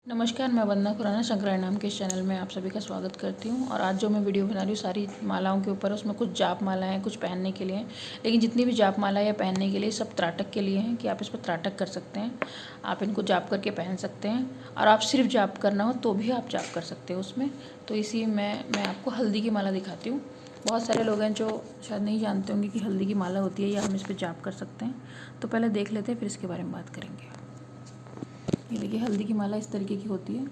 नमस्कार, मैं वंदना खुराना शंकरायण नाम के इस चैनल में आप सभी का स्वागत करती हूँ। और आज जो मैं वीडियो बना रही हूँ सारी मालाओं के ऊपर, उसमें कुछ जाप माला हैं, कुछ पहनने के लिए हैं। लेकिन जितनी भी जाप माला है पहनने के लिए सब त्राटक के लिए हैं कि आप इस पर त्राटक कर सकते हैं। आप इनको जाप करके पहन सकते हैं, और आप सिर्फ जाप करना हो तो भी आप जाप कर सकते हो उसमें। तो इसी मैं आपको हल्दी की माला दिखाती हूँ। बहुत सारे लोग हैं जो शायद नहीं जानते होंगे कि हल्दी की माला होती है या हम इस पर जाप कर सकते हैं। तो पहले देख लेते हैं, फिर इसके बारे में बात करेंगे। ये देखिए, हल्दी की माला इस तरीके की होती है,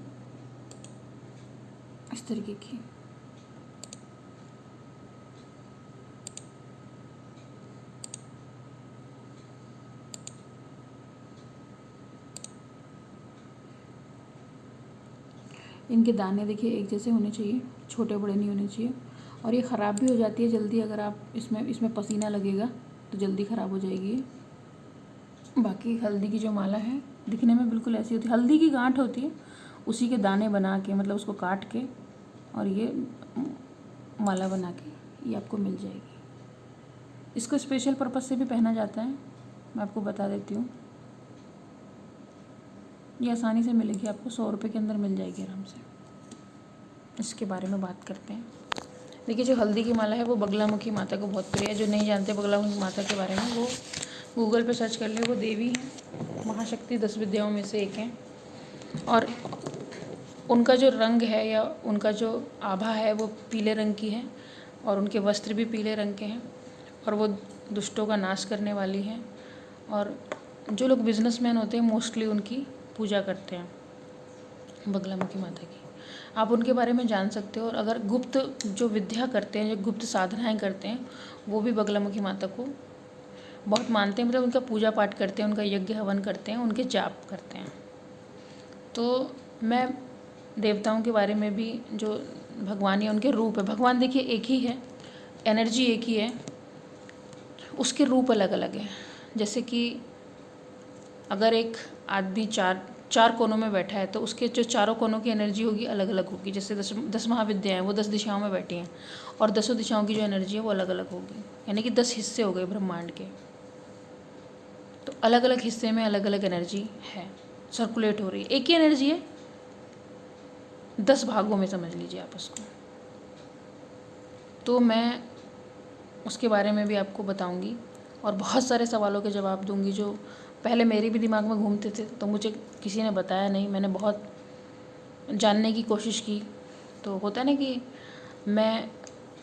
इस तरीके की। इनके दाने देखिए एक जैसे होने चाहिए, छोटे बड़े नहीं होने चाहिए। और ये ख़राब भी हो जाती है जल्दी, अगर आप इसमें पसीना लगेगा तो जल्दी ख़राब हो जाएगी ये। बाकी हल्दी की जो माला है दिखने में बिल्कुल ऐसी होती है, हल्दी की गांठ होती है, उसी के दाने बना के, मतलब उसको काट के और ये माला बना के ये आपको मिल जाएगी। इसको स्पेशल पर्पज़ से भी पहना जाता है, मैं आपको बता देती हूँ। ये आसानी से मिलेगी आपको, 100 रुपये के अंदर मिल जाएगी आराम से। इसके बारे में बात करते हैं। देखिए, जो हल्दी की माला है वो बगलामुखी माता को बहुत प्रिय है। जो नहीं जानते बगलामुखी माता के बारे में, वो गूगल पे सर्च कर ले। वो देवी हैं, महाशक्ति 10 विद्याओं में से एक हैं। और उनका जो रंग है या उनका जो आभा है वो पीले रंग की है, और उनके वस्त्र भी पीले रंग के हैं, और वो दुष्टों का नाश करने वाली हैं। और जो लोग बिजनेसमैन होते हैं मोस्टली उनकी पूजा करते हैं, बगलामुखी माता की। आप उनके बारे में जान सकते हो। और अगर गुप्त जो विद्या करते हैं, जो गुप्त साधनाएं करते हैं, वो भी बगलामुखी माता को बहुत मानते हैं। मतलब उनका पूजा पाठ करते हैं, उनका यज्ञ हवन करते हैं, उनके जाप करते हैं। तो मैं देवताओं के बारे में भी, जो भगवान या उनके रूप है, भगवान देखिए एक ही है, एनर्जी एक ही है, उसके रूप अलग अलग हैं। जैसे कि अगर एक आदमी चार कोनों में बैठा है तो उसके जो चारों कोनों की एनर्जी होगी अलग अलग होगी। जैसे 10 महाविद्याएँ हैं, वो 10 दिशाओं में बैठी हैं, और 10 दिशाओं की जो एनर्जी है वो अलग अलग होगी। यानी कि 10 हिस्से हो गए ब्रह्मांड के। तो अलग अलग हिस्से में अलग अलग एनर्जी है, सर्कुलेट हो रही है। एक ही एनर्जी है, 10 भागों में समझ लीजिए आप उसको। तो मैं उसके बारे में भी आपको बताऊंगी, और बहुत सारे सवालों के जवाब दूंगी जो पहले मेरे भी दिमाग में घूमते थे, तो मुझे किसी ने बताया नहीं, मैंने बहुत जानने की कोशिश की। तो होता है ना कि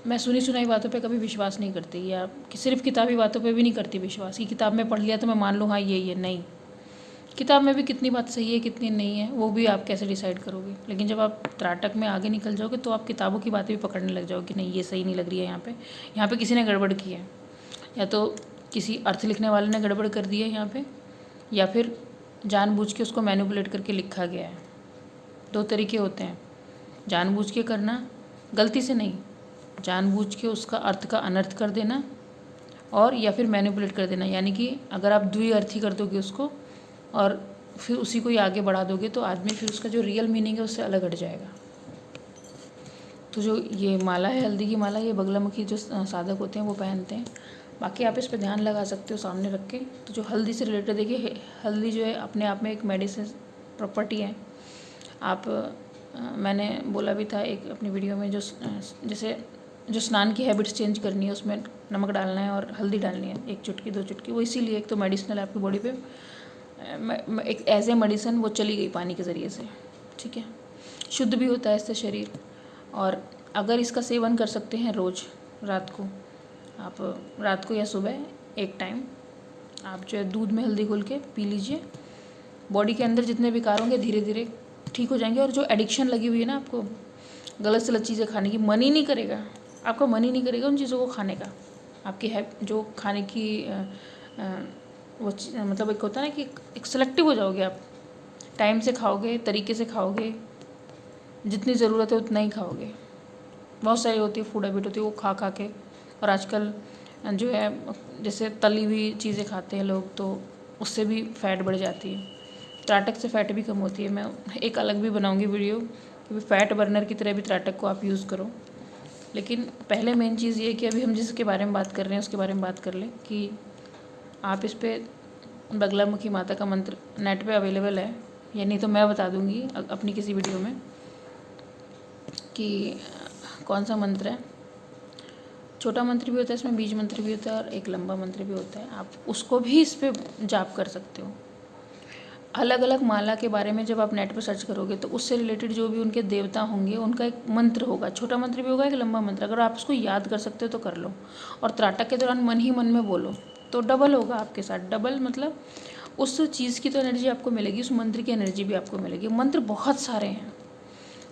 मैं सुनी सुनाई बातों पे कभी विश्वास नहीं करती, या कि सिर्फ किताबी बातों पे भी नहीं करती विश्वास कि किताब में पढ़ लिया तो मैं मान लूँ हाँ ये नहीं। किताब में भी कितनी बात सही है कितनी नहीं है वो भी आप कैसे डिसाइड करोगे। लेकिन जब आप त्राटक में आगे निकल जाओगे तो आप किताबों की बातें भी पकड़ने लग जाओगे कि नहीं, ये सही नहीं लग रही है, यहाँ पे किसी ने गड़बड़ की है, या तो किसी अर्थ लिखने वाले ने गड़बड़ कर दी है यहाँ पे, या फिर जानबूझ के उसको मैनिपुलेट करके लिखा गया है। 2 तरीके होते हैं, जानबूझ के करना, गलती से नहीं, जानबूझ के उसका अर्थ का अनर्थ कर देना, और या फिर मैनिपुलेट कर देना। यानी कि अगर आप द्विअर्थी कर दोगे उसको और फिर उसी को ही आगे बढ़ा दोगे तो आदमी फिर उसका जो रियल मीनिंग है उससे अलग हट जाएगा। तो जो ये माला है, हल्दी की माला, ये बगलामुखी जो साधक होते हैं वो पहनते हैं। बाकी आप इस पर ध्यान लगा सकते हो सामने रख के। तो जो हल्दी से रिलेटेड, देखिए हल्दी जो है अपने आप में एक मेडिसिन प्रॉपर्टी है। आप मैंने बोला भी था एक अपनी वीडियो में, जो जैसे जो स्नान की हैबिट्स चेंज करनी है, उसमें नमक डालना है और हल्दी डालनी है, 1 चुटकी 2 चुटकी। वो इसीलिए एक तो मेडिसिनल है आपकी बॉडी पे, एक एज ए मेडिसिन वो चली गई पानी के ज़रिए से, ठीक है। शुद्ध भी होता है इससे शरीर। और अगर इसका सेवन कर सकते हैं रोज़ रात को, आप रात को या सुबह एक टाइम आप जो है दूध में हल्दी घोल के पी लीजिए, बॉडी के अंदर जितने विकार होंगे धीरे धीरे ठीक हो जाएंगे। और जो एडिक्शन लगी हुई है ना आपको गलत से गलत चीज़ें खाने की, मन ही नहीं करेगा, आपका मन ही नहीं करेगा उन चीज़ों को खाने का। आपकी है जो खाने की वो मतलब एक होता है ना कि एक सेलेक्टिव हो जाओगे आप, टाइम से खाओगे, तरीके से खाओगे, जितनी ज़रूरत है उतना ही खाओगे। बहुत सारी होती है फूड हैबिट होती है वो खा खा के। और आजकल जो है जैसे तली हुई चीज़ें खाते हैं लोग, तो उससे भी फैट बढ़ जाती है। त्राटक से फैट भी कम होती है। मैं एक अलग भी बनाऊंगी वीडियो कि फैट बर्नर की तरह भी त्राटक को आप यूज़ करो। लेकिन पहले मेन चीज़ ये है कि अभी हम जिसके बारे में बात कर रहे हैं उसके बारे में बात कर लें कि आप इस पर बगलामुखी माता का मंत्र नेट पे अवेलेबल है, या नहीं तो मैं बता दूँगी अपनी किसी वीडियो में कि कौन सा मंत्र है। छोटा मंत्र भी होता है इसमें, बीज मंत्र भी होता है और एक लंबा मंत्र भी होता है। आप उसको भी इस पर जाप कर सकते हो। अलग अलग माला के बारे में जब आप नेट पर सर्च करोगे तो उससे रिलेटेड जो भी उनके देवता होंगे उनका एक मंत्र होगा, छोटा मंत्र भी होगा, एक लंबा मंत्र। अगर आप उसको याद कर सकते हो तो कर लो, और त्राटक के दौरान मन ही मन में बोलो तो डबल होगा आपके साथ। डबल मतलब उस चीज़ की तो एनर्जी आपको मिलेगी, उस मंत्र की एनर्जी भी आपको मिलेगी। मंत्र बहुत सारे हैं,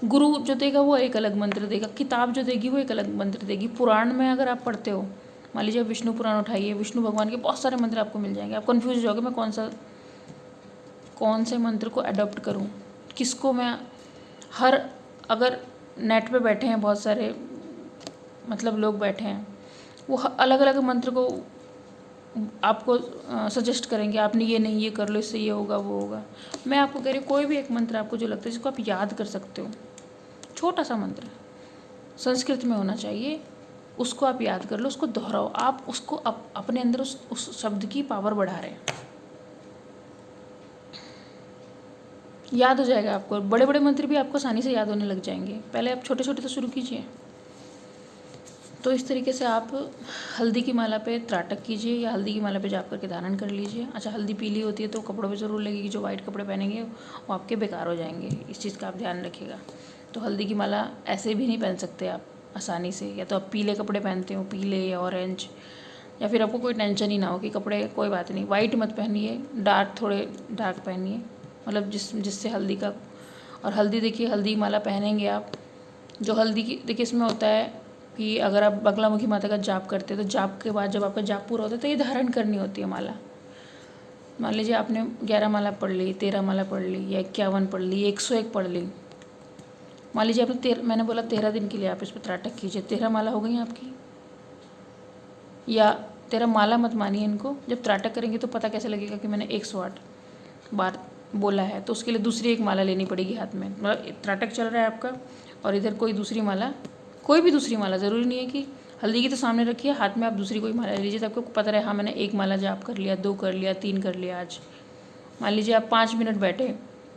गुरु जो देगा वो एक अलग मंत्र देगा, किताब जो देगी वो एक अलग मंत्र देगी। पुराण में अगर आप पढ़ते हो, मान लीजिए विष्णु पुराण उठाइए, विष्णु भगवान के बहुत सारे मंत्र आपको मिल जाएंगे। आप कन्फ्यूज हो जाओगे मैं कौन से मंत्र को अडॉप्ट करूं, किसको मैं अगर नेट पे बैठे हैं बहुत सारे मतलब लोग बैठे हैं, वो अलग अलग मंत्र को आपको सजेस्ट करेंगे, आपने ये नहीं ये कर लो, इससे ये होगा वो होगा। मैं आपको कह रही हूँ कोई भी एक मंत्र आपको जो लगता है जिसको आप याद कर सकते हो, छोटा सा मंत्र संस्कृत में होना चाहिए, उसको आप याद कर लो, उसको दोहराओ। आप उसको अपने अंदर उस शब्द की पावर बढ़ा रहे हैं, याद हो जाएगा आपको। बड़े बड़े मंत्र भी आपको आसानी से याद होने लग जाएंगे, पहले आप छोटे छोटे तो शुरू कीजिए। तो इस तरीके से आप हल्दी की माला पे त्राटक कीजिए या हल्दी की माला पे जाप करके धारण कर लीजिए। अच्छा, हल्दी पीली होती है तो कपड़ों पे ज़रूर लगेगी, जो वाइट कपड़े पहनेंगे वो आपके बेकार हो जाएंगे, इस चीज़ का आप ध्यान रखिएगा। तो हल्दी की माला ऐसे भी नहीं पहन सकते आप आसानी से, या तो आप पीले कपड़े पहनते हो, पीले या ऑरेंज, या फिर आपको कोई टेंशन ही ना हो कि कपड़े कोई बात नहीं, वाइट मत पहनिए, थोड़े डार्क पहनिए, मतलब जिससे हल्दी का। और हल्दी देखिए, हल्दी माला पहनेंगे आप, जो हल्दी की देखिए इसमें होता है कि अगर आप बगलामुखी माता का जाप करते हैं तो जाप के बाद जब आपका जाप पूरा होता है तो ये धारण करनी होती है माला। मान लीजिए आपने 11 माला पढ़ ली, 13 माला पढ़ ली, या 51 पढ़ ली, 101 पढ़ ली। मान लीजिए आपने मैंने बोला 13 दिन के लिए आप इस पर त्राटक कीजिए, 13 माला हो गई आपकी, या 13 माला मत मानिए इनको। जब त्राटक करेंगे तो पता कैसे लगेगा कि मैंने 108 बार बोला है, तो उसके लिए दूसरी एक माला लेनी पड़ेगी हाथ में। मतलब त्राटक चल रहा है आपका और इधर कोई दूसरी माला, कोई भी दूसरी माला, ज़रूरी नहीं है कि हल्दी की तो सामने रखिए, हाथ में आप दूसरी कोई माला ले लीजिए, तो आपको पता रहे हाँ मैंने 1 माला जाप कर लिया, 2 कर लिया, 3 कर लिया। आज मान लीजिए आप 5 मिनट बैठे,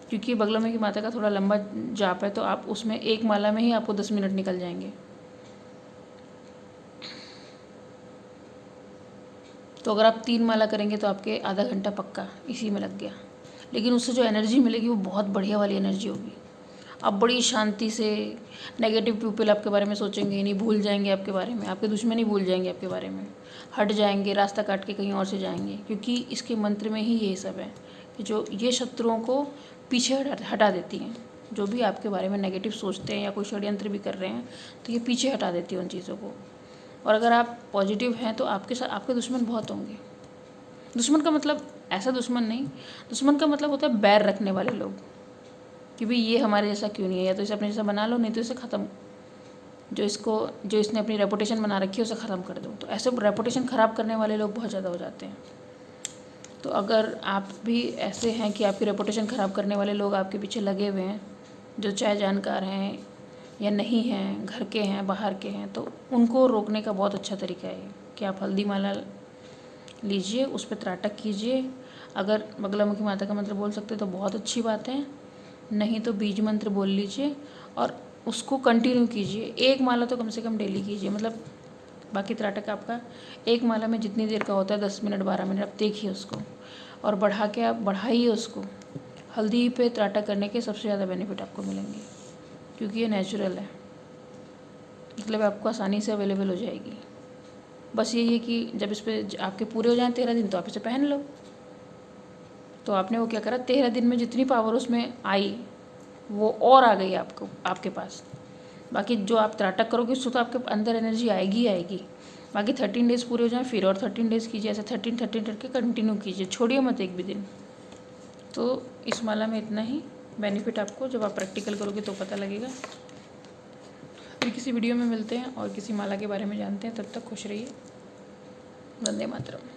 क्योंकि बगलामुखी माता का थोड़ा लंबा जाप है, तो आप उसमें 1 माला में ही आपको 10 मिनट निकल जाएंगे। तो अगर आप 3 माला करेंगे तो आपके आधा घंटा पक्का इसी में लग गया, लेकिन उससे जो एनर्जी मिलेगी वो बहुत बढ़िया वाली एनर्जी होगी। आप बड़ी शांति से, नेगेटिव पीपल आपके बारे में सोचेंगे नहीं, भूल जाएंगे आपके बारे में, आपके दुश्मन ही भूल जाएंगे आपके बारे में, हट जाएंगे, रास्ता काट के कहीं और से जाएंगे, क्योंकि इसके मंत्र में ही ये सब है कि जो ये शत्रुओं को पीछे हटा देती हैं। जो भी आपके बारे में नेगेटिव सोचते हैं या कोई षड्यंत्र भी कर रहे हैं तो ये पीछे हटा देती है उन चीज़ों को। और अगर आप पॉजिटिव हैं तो आपके साथ आपके दुश्मन बहुत होंगे। दुश्मन का मतलब ऐसा दुश्मन नहीं, दुश्मन का मतलब होता है बैर रखने वाले लोग, कि भाई ये हमारे जैसा क्यों नहीं है, या तो इसे अपने जैसा बना लो, नहीं तो इसे ख़त्म, जो इसने अपनी रेपुटेशन बना रखी है उसे ख़त्म कर दो। तो ऐसे रेपुटेशन ख़राब करने वाले लोग बहुत ज़्यादा हो जाते हैं। तो अगर आप भी ऐसे हैं कि आपकी रेपुटेशन ख़राब करने वाले लोग आपके पीछे लगे हुए हैं, जो चाहे जानकार हैं या नहीं हैं, घर के हैं, बाहर के हैं, तो उनको रोकने का बहुत अच्छा तरीका है कि आप हल्दी माला लीजिए, उस पर त्राटक कीजिए। अगर बगलामुखी माता का मंत्र बोल सकते तो बहुत अच्छी बात है, नहीं तो बीज मंत्र बोल लीजिए और उसको कंटिन्यू कीजिए। 1 माला तो कम से कम डेली कीजिए, मतलब बाकी त्राटक आपका 1 माला में जितनी देर का होता है 10 मिनट 12 मिनट, आप देखिए उसको और बढ़ा के आप बढ़ाइए उसको। हल्दी पे त्राटक करने के सबसे ज़्यादा बेनिफिट आपको मिलेंगे, क्योंकि ये नेचुरल है, मतलब आपको आसानी से अवेलेबल हो जाएगी। बस यही है कि जब इस पर आपके पूरे हो जाएं 13 दिन तो आप इसे पहन लो। तो आपने वो क्या करा, 13 दिन में जितनी पावर उसमें आई वो और आ गई आपके पास। बाकी जो आप त्राटक करोगे उससे तो आपके अंदर एनर्जी आएगी ही आएगी। बाकी 13 डेज़ पूरे हो जाएं फिर और 13 डेज़ कीजिए, ऐसे 13 करके कंटिन्यू कीजिए, छोड़िए मत एक भी दिन। तो इस माला में इतना ही बेनिफिट आपको जब आप प्रैक्टिकल करोगे तो पता लगेगा। फिर किसी वीडियो में मिलते हैं और किसी माला के बारे में जानते हैं, तब तक खुश रहिए। वंदे मातरम।